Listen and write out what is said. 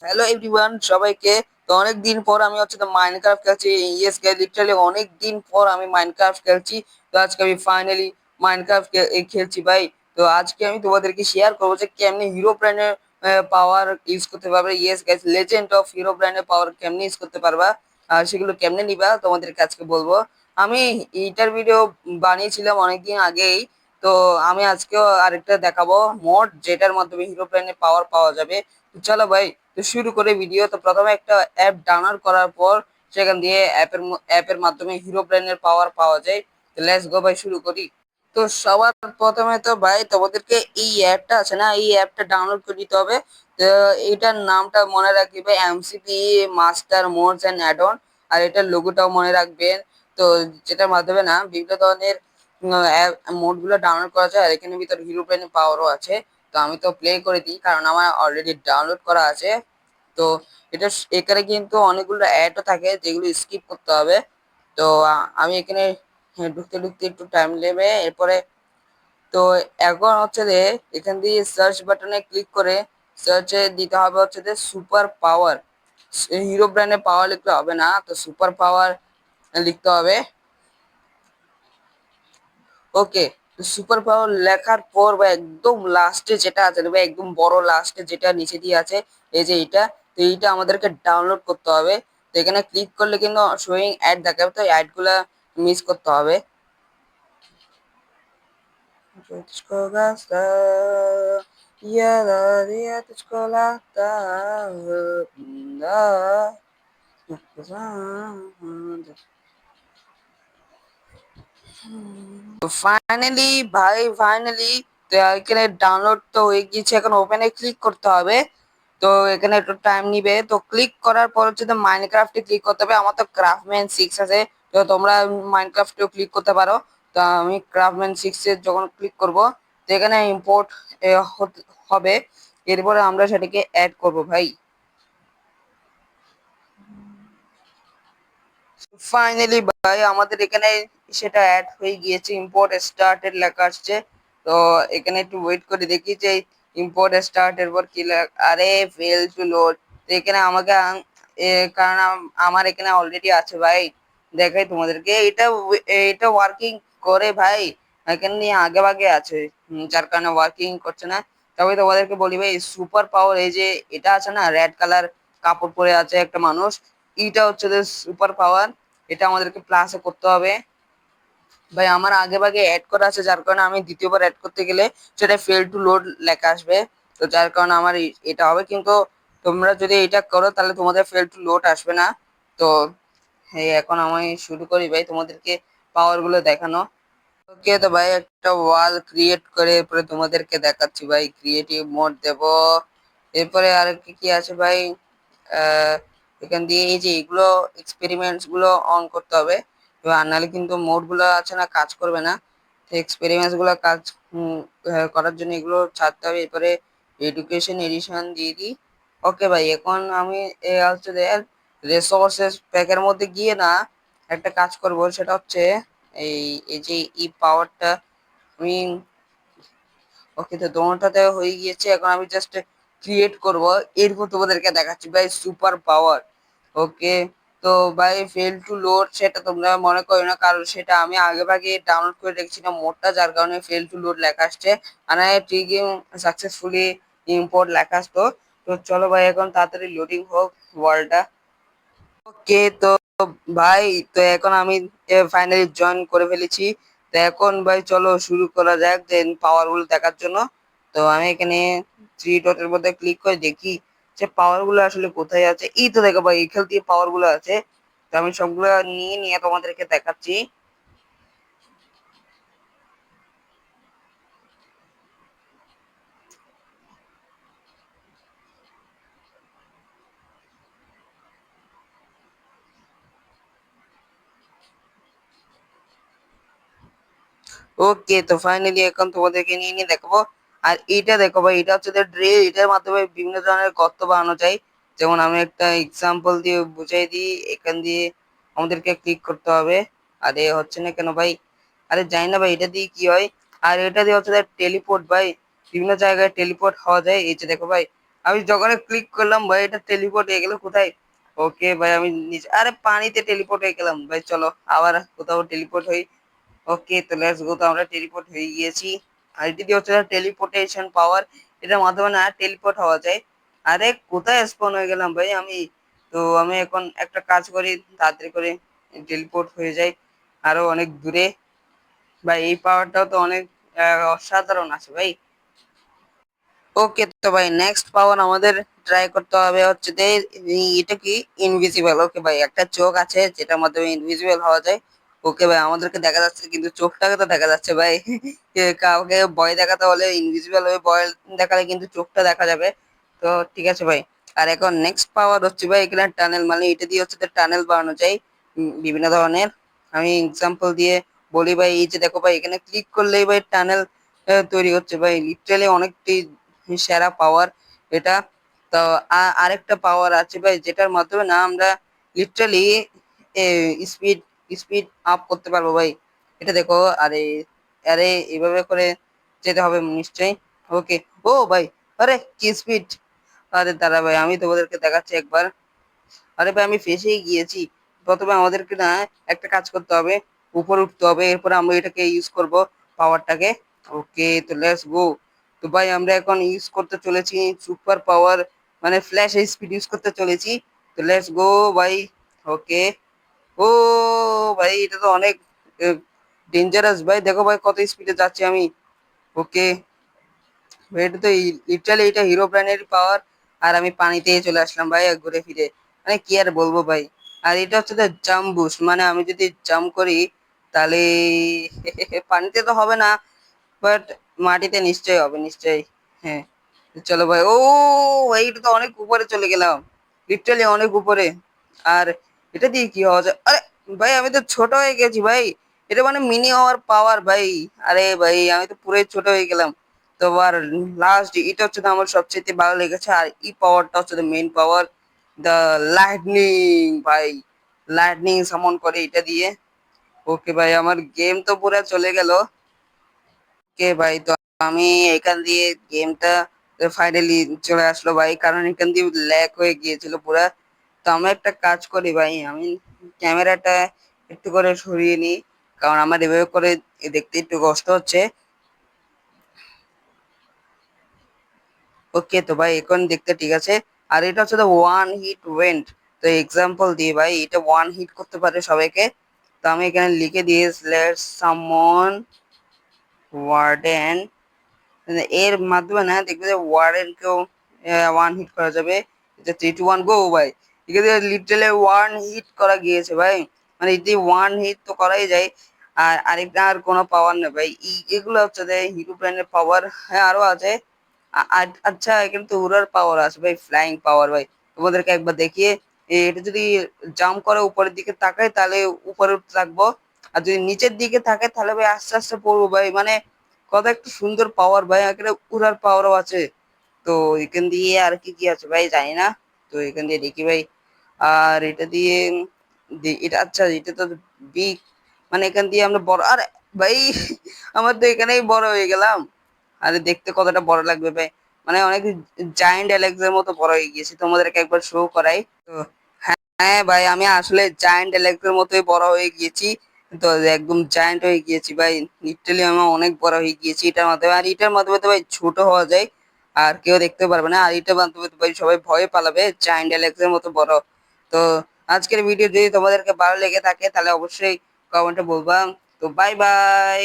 Hello everyone সবাইকে। তো অনেক দিন পর আমি মাইনক্রাফট খেলছি। ইয়েস গাইস, লিটারালি অনেক দিন পর আমি মাইনক্রাফট খেলছি। তো আজকে আমি ফাইনালি মাইনক্রাফট খেলছি ভাই। তো আজকে আমি তোমাদেরকে শেয়ার করবো যে কেমনি হিরো ব্র্যান্ডের পাওয়ার ইউজ করতে পারবে। Yes guys, legend of hero ব্র্যান্ডের পাওয়ার কেমনি ইউজ করতে পারবা আর সেগুলো কেমনে নিবা তোমাদেরকে আজকে বলবো। আমি এইটার ভিডিও বানিয়েছিলাম অনেকদিন আগেই। তো আমি আজকেও আরেকটা দেখাবো মোড, যেটার মাধ্যমে হিরো ব্র্যান্ডের পাওয়ার পাওয়া যাবে। তো চলো ভাই, তো শুরু করে ভিডিও। তো প্রথমে একটা অ্যাপ ডাউনলোড করার পর সেখান দিয়ে অ্যাপের মাধ্যমে হিরো ব্র্যান্ডের পাওয়ার পাওয়া যায়। তো লেটস গো ভাই, শুরু করি। তো সবার প্রথমে তো ভাই তোমাদেরকে এই অ্যাপটা আছে না, এই অ্যাপটা ডাউনলোড করে নিতে হবে। তো এটার নামটা মনে রাখবে, MCP master modes and add on. আর এটার লোগোটাও মনে রাখবেন। তো যেটার মাধ্যমে না বিভিন্ন ধরনের মোড গুলো ডাউনলোড করা যায়। আর এখানে ভিতর হিরো ব্র্যান্ডের পাওয়ারও আছে। তো আমি তো প্লে করে দিই কারণ আমার অলরেডি ডাউনলোড করা আছে। তো এটা এখানে কিন্তু অনেকগুলো অ্যাডও থাকে যেগুলো স্কিপ করতে হবে। তো আমি এখানে ঢুকতে ঢুকতে একটু টাইম নেবে। এরপরে তো এখন যে এখান দিয়ে সার্চ বাটনে ক্লিক করে সার্চে দিতে হবে যে সুপার পাওয়ার। হিরো ব্র্যান্ডের পাওয়ার লিখতে হবে না, তো সুপার পাওয়ার লিখতে হবে। ওকে, সুপার পাওয়ার লেখার পর বা একদম লাস্টে যেটা আছে বা একদম বড় লাস্টে যেটা নিচে দিয়ে আছে, এই যে এইটা। তো এইটা আমাদেরকে ডাউনলোড করতে হবে। তো এখানে ক্লিক করলে কিন্তু শোয়িং অ্যাড দেখাবে, তো অ্যাড গুলা মিস করতে হবে। Yo तुझको रास्ता याद आ दिया तुझको लगता ফাইনালি ভাই, ফাইনালি এখানে ডাউনলোড তো হয়ে গিয়েছে। এখন ওপেনে ক্লিক করতে হবে। তো এখানে একটু টাইম নিবে। তো ক্লিক করার পর মাইনক্রাফটে ক্লিক করতে হবে। আমার তো ক্রাফটম্যান 6 আছে। তো তোমরা মাইনক্রাফটেও ক্লিক করতে পারো। তো আমি ক্রাফটম্যান 6 এ যখন ক্লিক করব, তো এখানে ইম্পোর্ট হবে। এরপরে আমরা সেটাকে অ্যাড করব ভাই। ফাইনালি ভাই আমাদের এখানে সেটা অ্যাড হয়ে গিয়েছে, ইম্পোর্ট স্টার্টেড লেখা আসছে। তো এখানে একটু ওয়েট করে দেখি যে ইম্পোর্ট স্টার্ট এর পর কি আরে ফেল টু লোড। তো এখানে আমাকে কারণ আমার এখানে অলরেডি আছে ভাই। দেখাই তোমাদেরকে, এটা এটা ওয়ার্কিং করে ভাই। এখানে নিয়ে আগে ভাগে আছে, যার কারণে ওয়ার্কিং করছে না। তবে তোমাদেরকে বলি ভাই, সুপার পাওয়ার এই যে এটা আছে না, রেড কালার কাপড় পরে আছে একটা মানুষ, এটা হচ্ছে যে সুপার পাওয়ার। এটা আমাদেরকে প্লাসে করতে হবে ভাই। আমার আগে ভাগে অ্যাড করা আছে, যার কারণে আমি দ্বিতীয়বার অ্যাড করতে গেলে সেটা ফেল টু লোড লেখা আসবে। তো যার কারণে আমার এটা হবে। কিন্তু তোমরা যদি এটা করো তাহলে তোমাদের ফেল টু লোড আসবে না। তো এখন আমি শুরু করি ভাই তোমাদেরকে পাওয়ার গুলো দেখানো। ওকে, তো ভাই একটা ওয়াল ক্রিয়েট করে এরপরে তোমাদেরকে দেখাচ্ছি ভাই। ক্রিয়েটিভ মোড দেব। এরপরে আর কি কি আছে ভাই, আহ এখান দিয়ে এই যে এগুলো এক্সপেরিমেন্টস গুলো অন করতে হবে। আর নাহলে কিন্তু মোড গুলো আছে না, কাজ করবে না। তো এক্সপেরিমেন্টস গুলো কাজ করার জন্য এগুলো ছাড়তে হবে। এরপরে এডুকেশন এডিশন দিয়ে দিই। ওকে ভাই, এখন আমি হচ্ছে রিসোর্সেস প্যাকের মধ্যে গিয়ে না একটা কাজ করব, সেটা হচ্ছে এই এই যে এই পাওয়ারটা আমি। ওকে, তো দোনোটাতে হয়ে গিয়েছে। এখন আমি জাস্ট ক্রিয়েট করব, এরপর তোমাদেরকে দেখাচ্ছি ভাই সুপার পাওয়ার। ওকে, তো ভাই ফেল টু লোড সেটা তোমরা মনে করো না, কারণ সেটা আমি আগে ভাগে ডাউনলোড করে রেখেছিলাম মোডটা, যার কারণে ফেল টু লোড লেখা আসছে। আর ট্রিগিং সাকসেসফুলি ইম্পোর্ট লেখা আসতো। তো চলো ভাই, এখন তাড়াতাড়ি লোডিং হোক ওয়ার্ল্ডটা। ওকে, তো ভাই, তো এখন আমি ফাইনালি জয়েন করে ফেলেছি। তো এখন ভাই চলো শুরু করা যাক দেন পাওয়ার গুলো দেখার জন্য। তো আমি এখানে থ্রি ডটের মধ্যে ক্লিক করে দেখি যে পাওয়ার গুলো আসলে কোথায় আছে। এই তো দেখো ভাই, এখান দিয়ে পাওয়ার গুলো আছে। তো আমি সবগুলো নিয়ে নিয়ে তোমাদেরকে দেখাচ্ছি। ওকে, তো ফাইনালি এখন তোমাদেরকে নিয়ে নিয়ে দেখাবো। আর এইটা দেখো ভাই, এটা হচ্ছে ড্রিল। এটার মাধ্যমে বিভিন্ন ধরনের গর্ত বানানো যায়। যেমন আমি একটা এক্সাম্পল দিয়ে বুঝাই দিই। এখান দিয়ে আমাদেরকে ক্লিক করতে হবে। আরে হচ্ছে না কেন ভাই? আরে জানি না ভাই, এটা দিয়ে কি হয়। আর এটা দিয়ে হচ্ছে টেলিপোর্ট ভাই, বিভিন্ন জায়গায় টেলিপোর্ট হওয়া যায়। এই যে দেখো ভাই, আমি যখন ক্লিক করলাম ভাই এটা টেলিপোর্ট হয়ে গেল কোথায়? ওকে ভাই আমি নিচে, আরে পানিতে টেলিপোর্ট হয়ে গেলাম ভাই। চলো আবার কোথাও টেলিপোর্ট হই। ওকে তো লেটস গো, তো আমরা টেলিপোর্ট হয়ে গিয়েছি। আর এটি দিয়ে হচ্ছে টেলিপোর্টেশন পাওয়ার, এটার মাধ্যমে না টেলিপোর্ট হওয়া যায়। আরে কোথায় স্পন হয়ে গেলাম ভাই আমি? তো আমি এখন একটা কাজ করি, তাড়াতাড়ি করে টেলিপোর্ট হয়ে যাই আরো অনেক দূরে। ভাই এই পাওয়ারটাও তো অনেক অসাধারণ আছে ভাই। ওকে তো ভাই নেক্সট পাওয়ার আমাদের ট্রাই করতে হবে হচ্ছে যে এটা কি ইনভিজিবল। ওকে ভাই একটা চোখ আছে যেটার মাধ্যমে ইনভিজিবল হওয়া যায়। ওকে ভাই আমাদেরকে দেখা যাচ্ছে কিন্তু চোখটাকে তো দেখা যাচ্ছে ভাই। কাউকে ভয় দেখাতে হলে ইনভিজিবল হয়ে ভয় দেখালে কিন্তু চোখটা দেখা যাবে। তো ঠিক আছে ভাই। আর এখন নেক্সট পাওয়ার হচ্ছে ভাই এখানে টানেল, মানে এটা দিয়ে হচ্ছে টানেল বানানো যায় বিভিন্ন ধরনের। আমি এক্সাম্পল দিয়ে বলি ভাই, এই যে দেখো ভাই এখানে ক্লিক করলেই ভাই টানেল তৈরি হচ্ছে ভাই, লিটারালি অনেকটি সেরা পাওয়ার এটা। তো আরেকটা পাওয়ার আছে ভাই যেটার মাধ্যমে না আমরা লিটারালি স্পিড স্পিড আপ করতে পারবো ভাই। এটা দেখো, আরে আরে এইভাবে করে যেতে হবে নিশ্চয়ই। ওকে, ও ভাই, আরে কি স্পিড! আরে দাঁড়া ভাই আমি তোমাদেরকে দেখাচ্ছি একবার। আরে ভাই আমি ফেঁসেই গিয়েছি। প্রথমে আমাদেরকে না একটা কাজ করতে হবে, উপরে উঠতে হবে, এরপরে আমরা এটাকে ইউজ করব পাওয়ারটাকে। ওকে তো লেটস গো। তো ভাই আমরা এখন ইউজ করতে চলেছি সুপার পাওয়ার, মানে ফ্ল্যাশ স্পিড ইউজ করতে চলেছি। তো লেটস গো ভাই। ওকে, ও ভাই এটা তো অনেক ডেঞ্জারাস ভাই, দেখো ভাই কত স্পিডে যাচ্ছি আমি। ওকে, এটা তো লিটারালি এটা হিরো ব্র্যান্ডের পাওয়ার। আর আমি পানিতে চলে আসলাম ভাই ঘুরে ফিরে, মানে কি আর বলবো ভাই। আর এটা হচ্ছে জাম্প বুস্ট, মানে আমি যদি জাম্প করি তাহলে পানিতে তো হবে না, বাট মাটিতে নিশ্চয়ই হবে নিশ্চয়ই। হ্যাঁ, চলো ভাই। ও ভাই এটা তো অনেক উপরে চলে গেলাম, লিটারালি অনেক উপরে। আর এটা দিয়ে কি হওয়া যায়? আরে ভাই আমি তো ছোট হয়ে গেছি ভাই, এটা মানে মিনি হওয়ার পাওয়ার ভাই। আরে ভাই আমি তো পুরোই ছোট হয়ে গেলাম। তো আর লাস্ট এটা হচ্ছে তো আমার সবচেয়ে ভালো লেগেছে, আর এই পাওয়ারটা হচ্ছে মেইন পাওয়ার, দ্য লাইটনিং ভাই। লাইটনিং সামন করে এটা দিয়ে। ওকে ভাই আমার গেম তো পুরো চলে গেল। ওকে ভাই তো আমি এখান দিয়ে গেমটা ফাইনালি চলে আসলো ভাই, কারণ এখান দিয়ে ল্যাগ হয়ে গিয়েছিল পুরা। তো আমি একটা কাজ করি ভাই, আমি ক্যামেরাটা একটু করে সরিয়ে নিই, কারণ আমার এভাবে করে দেখতে একটু কষ্ট হচ্ছে। ওকে তো ভাই এখন দেখতে ঠিক আছে। আর এটা হচ্ছে ওয়ান হিট ওয়েন্ট। তো এক্সাম্পল দিয়ে ভাই এটা ওয়ান হিট করতে পারে সবাইকে। তো আমি এখানে লিখে দিয়ে লেটস সামন ওয়ার্ডেন, এর মাধ্যমে না দেখবে যে ওয়ারেনকেও ওয়ান হিট করা যাবে। এটা 3 2 1 গো ভাই, এখানে লিটারালি ওয়ান হিট করা গিয়েছে ভাই। মানে এটি ওয়ান হিট তো করাই যায়। আর আরেকটা আর কোনো পাওয়ার নেই ভাই, এগুলো হচ্ছে যে হিরো ব্র্যান্ডের পাওয়ার। হ্যাঁ আরো আছে। আচ্ছা এখানে তো উড়ার পাওয়ার আছে ভাই, ফ্লাইং পাওয়ার ভাই। তোমাদেরকে একবার দেখিয়ে, এটা যদি জাম্প করে উপরের দিকে তাকায় তাহলে উপরে উঠতে থাকবো, আর যদি নিচের দিকে থাকে তাহলে ভাই আস্তে আস্তে পড়বো ভাই। মানে কত একটা সুন্দর পাওয়ার ভাই, এখানে উড়ার পাওয়ারও আছে। তো এখান দিয়ে আর কি কি আছে ভাই জানি না। তো এখান দিয়ে দেখি ভাই। আর এটা দিয়ে এটা আচ্ছা এটা তো বিগ, মানে এখান দিয়ে আমরা বড়, আর ভাই আমার তো এখানেই বড় হয়ে গেলাম। আরে দেখতে কতটা বড় লাগবে ভাই, মানে অনেক জায়ান্ট অ্যালেক্সের মতো বড় হয়ে গিয়েছি, তোমাদেরকে একবার শো করাই। তো হ্যাঁ ভাই আমি আসলে জায়ান্ট অ্যালেক্সের মতোই বড় হয়ে গিয়েছি। তো একদম জায়ান্ট হয়ে গিয়েছি ভাই, লিটারালি আমি অনেক বড় হয়ে গিয়েছি এটার মাধ্যমে। আর এটার মাধ্যমে তো ভাই ছোট হওয়া যায়, আর কেউ দেখতে পারবে না। আর এটার মাধ্যমে তো ভাই সবাই ভয় পালাবে, জায়ান্ট অ্যালেক্সের মতো বড়। তো আজকের ভিডিও যদি তোমাদেরকে ভালো লেগে থাকে তাহলে অবশ্যই কমেন্টে বলবা। তো বাই বাই।